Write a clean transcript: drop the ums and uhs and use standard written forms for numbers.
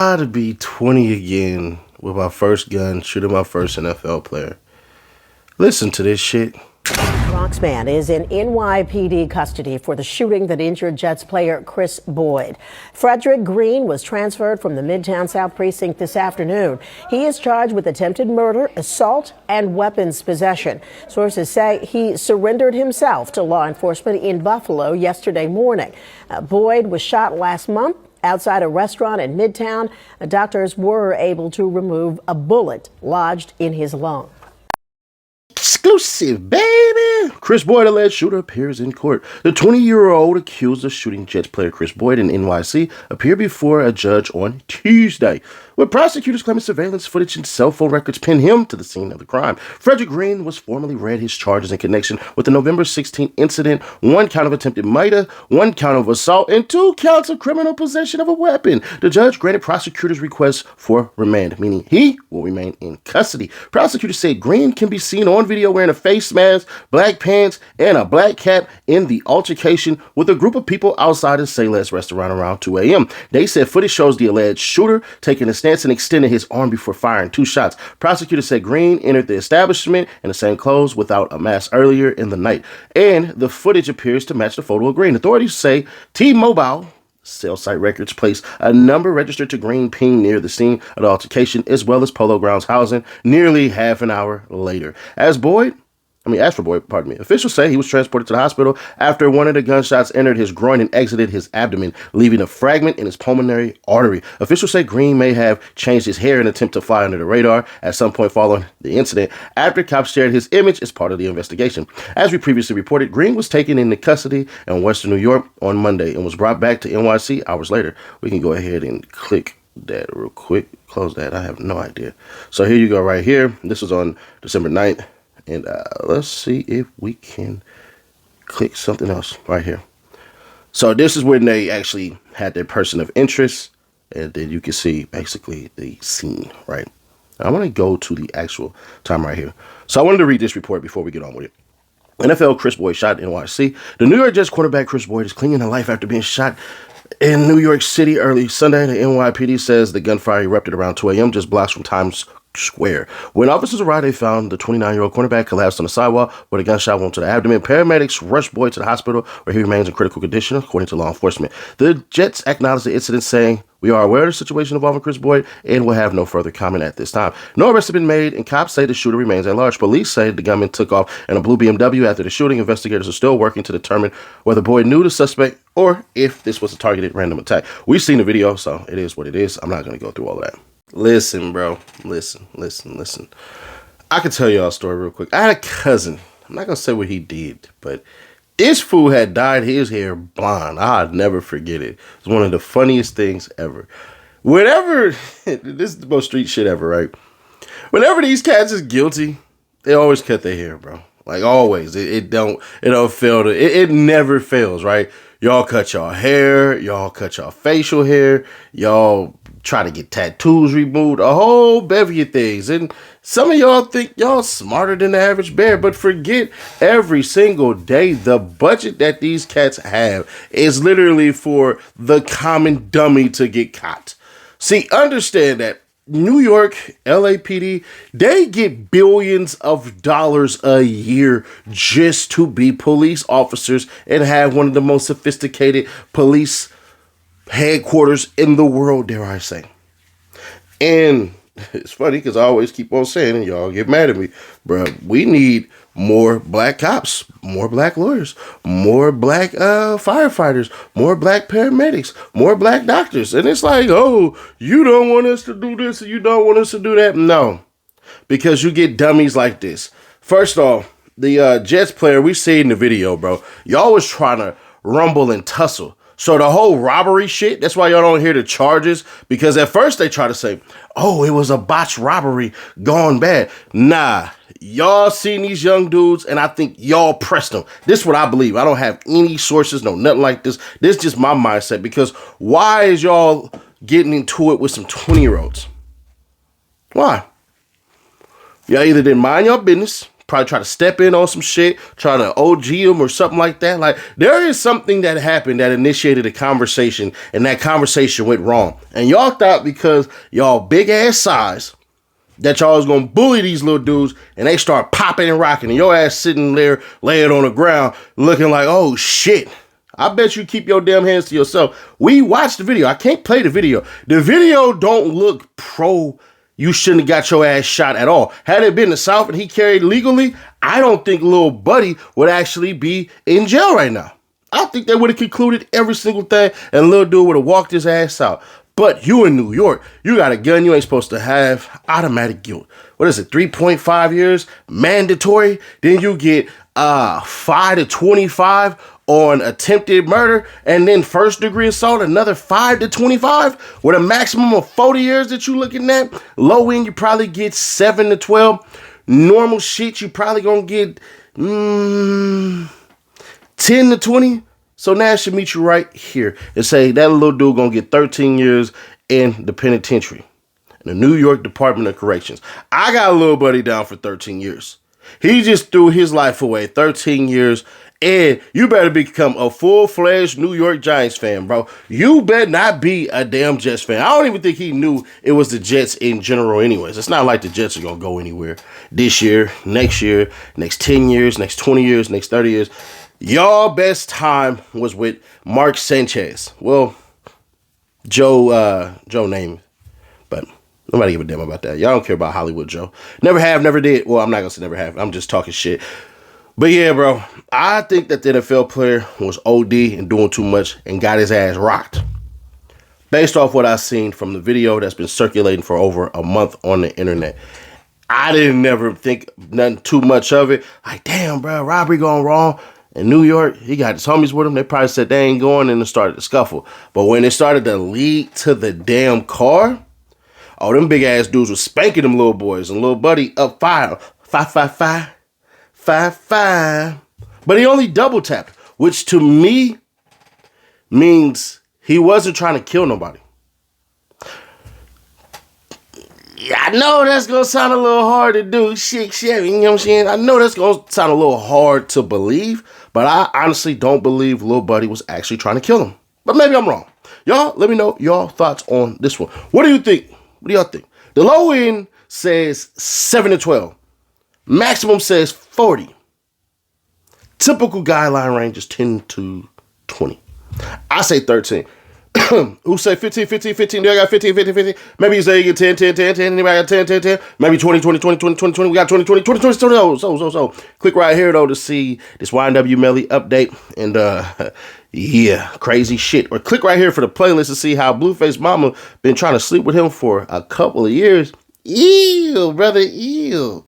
To be 20 again with my first gun, shooting my first NFL player. Listen to this shit. Bronx man is in NYPD custody for the shooting that injured Jets player Kris Boyd. Frederick Green was transferred from the Midtown South Precinct this afternoon. He is charged with attempted murder, assault, and weapons possession. Sources say he surrendered himself to law enforcement in Buffalo yesterday morning. Boyd was shot last month outside a restaurant in Midtown. Doctors were able to remove a bullet lodged in his lung. Exclusive, baby! Kris Boyd, alleged shooter, appears in court. The 20-year-old accused of shooting Jets player Kris Boyd in NYC appeared before a judge on Tuesday, with prosecutors claiming surveillance footage and cell phone records pinned him to the scene of the crime. Frederick Green was formally read his charges in connection with the November 16 incident: 1 count of attempted murder, 1 count of assault, and 2 counts of criminal possession of a weapon. The judge granted prosecutors' request for remand, meaning he will remain in custody. Prosecutors said Green can be seen on video wearing a face mask, black pants, and a black cap in the altercation with a group of people outside a Say Less restaurant around 2 a.m. They said footage shows the alleged shooter taking a stance and extending his arm before firing 2 shots. Prosecutors said Green entered the establishment in the same clothes without a mask earlier in the night, and the footage appears to match the photo of Green. Authorities say T-Mobile cell site records place a number registered to Green ping near the scene of the altercation, as well as Polo Grounds housing nearly half an hour later. As for Boyd, officials say he was transported to the hospital after one of the gunshots entered his groin and exited his abdomen, leaving a fragment in his pulmonary artery. Officials say Green may have changed his hair in an attempt to fly under the radar at some point following the incident, after cops shared his image as part of the investigation. As we previously reported, Green was taken into custody in Western New York on Monday and was brought back to NYC hours later. We can go ahead and click that real quick. Close that. I have no idea. So here you go right here. This was on December 9th. And let's see if we can click something else right here. So this is when they actually had their person of interest. And then you can see basically the scene, right? I want to go to the actual time right here. So I wanted to read this report before we get on with it. NFL Kris Boyd shot in NYC. The New York Jets quarterback Kris Boyd is clinging to life after being shot in New York City early Sunday. The NYPD says the gunfire erupted around 2 a.m. just blocks from Times Square. When officers arrived, they found the 29-year-old cornerback collapsed on the sidewalk with a gunshot wound to the abdomen. Paramedics rushed Boyd to the hospital, where he remains in critical condition, according to law enforcement. The Jets acknowledged the incident, saying, "We are aware of the situation involving Kris Boyd and will have no further comment at this time." No arrests have been made, and cops say the shooter remains at large. Police say the gunman took off in a blue BMW after the shooting. Investigators are still working to determine whether Boyd knew the suspect or if this was a targeted random attack. We've seen the video, so it is what it is. I'm not going to go through all of that. Listen, bro. Listen. I can tell y'all a story real quick. I had a cousin. I'm not going to say what he did, but this fool had dyed his hair blonde. I'd never forget it. It was one of the funniest things ever. Whenever, this is the most street shit ever, right? Whenever these cats is guilty, they always cut their hair, bro. Like always. It don't fail to, it never fails, right? Y'all cut y'all hair, y'all cut y'all facial hair, y'all try to get tattoos removed, a whole bevy of things. And some of y'all think y'all smarter than the average bear, but forget every single day the budget that these cats have is literally for the common dummy to get caught. See, understand that New York, LAPD, they get billions of dollars a year just to be police officers and have one of the most sophisticated police headquarters in the world, dare I say. And it's funny because I always keep on saying, and y'all get mad at me, bro, we need more black cops, more black lawyers, more black firefighters, more black paramedics, more black doctors. And it's like, oh, you don't want us to do this and you don't want us to do that. No, because you get dummies like this. First off, the Jets player, we see in the video, bro, y'all was trying to rumble and tussle. So the whole robbery shit, that's why y'all don't hear the charges, because at first they try to say, oh, it was a botched robbery gone bad. Nah, y'all seen these young dudes, and I think y'all pressed them. This is what I believe. I don't have any sources, no nothing like this. This is just my mindset, because why is y'all getting into it with some 20-year-olds? Why? Y'all either didn't mind your business, probably try to step in on some shit, try to OG him or something like that. Like, there is something that happened that initiated a conversation, and that conversation went wrong. And y'all thought because y'all big ass size that y'all was gonna bully these little dudes, and they start popping and rocking, and your ass sitting there laying on the ground looking like, oh shit. I bet you keep your damn hands to yourself. We watched the video. I can't play the video. The video don't look pro. You shouldn't have got your ass shot at all. Had it been the South and he carried legally, I don't think little buddy would actually be in jail right now. I think they would have concluded every single thing, and little dude would have walked his ass out. But you in New York, you got a gun you ain't supposed to have, automatic guilt. What is it, 3.5 years, mandatory? Then you get 5 to 25 on attempted murder, and then first degree assault, another 5 to 25, with a maximum of 40 years that you looking at. Low end, you probably get 7 to 12. Normal shit, you probably gonna get 10 to 20. So now I should meet you right here and say that little dude gonna get 13 years in the penitentiary, in the New York Department of Corrections. I got a little buddy down for 13 years. He just threw his life away, 13 years. And you better become a full-fledged New York Giants fan, bro. You better not be a damn Jets fan. I don't even think he knew it was the Jets in general anyways. It's not like the Jets are going to go anywhere this year, next 10 years, next 20 years, next 30 years. Y'all best time was with Mark Sanchez. Well, Joe named, but nobody give a damn about that. Y'all don't care about Hollywood Joe. Never have, never did. Well, I'm not going to say never have. I'm just talking shit. But yeah, bro, I think that the NFL player was OD and doing too much and got his ass rocked. Based off what I've seen from the video that's been circulating for over a month on the internet. I didn't never think nothing too much of it. Like, damn, bro, robbery going wrong. In New York, he got his homies with him. They probably said they ain't going, and it started to scuffle. But when it started to lead to the damn car, oh, them big ass dudes was spanking them little boys. And little buddy up 5. But he only double tapped, which to me means he wasn't trying to kill nobody. Yeah, I know that's going to sound a little hard to do. Shit, you know what I'm saying? I know that's going to sound a little hard to believe, but I honestly don't believe Lil Buddy was actually trying to kill him. But maybe I'm wrong. Y'all, let me know y'all thoughts on this one. What do you think? What do y'all think? The low end says 7 to 12. Maximum says 40. Typical guideline range is 10 to 20. I say 13. Who say 15? Do I got 15? Maybe you say you get 10. Anybody got 10? Maybe 20. We got 20. So. Click right here, though, to see this YNW Melly update. And, yeah, crazy shit. Or click right here for the playlist to see how Blueface Mama been trying to sleep with him for a couple of years. Ew, brother, ew.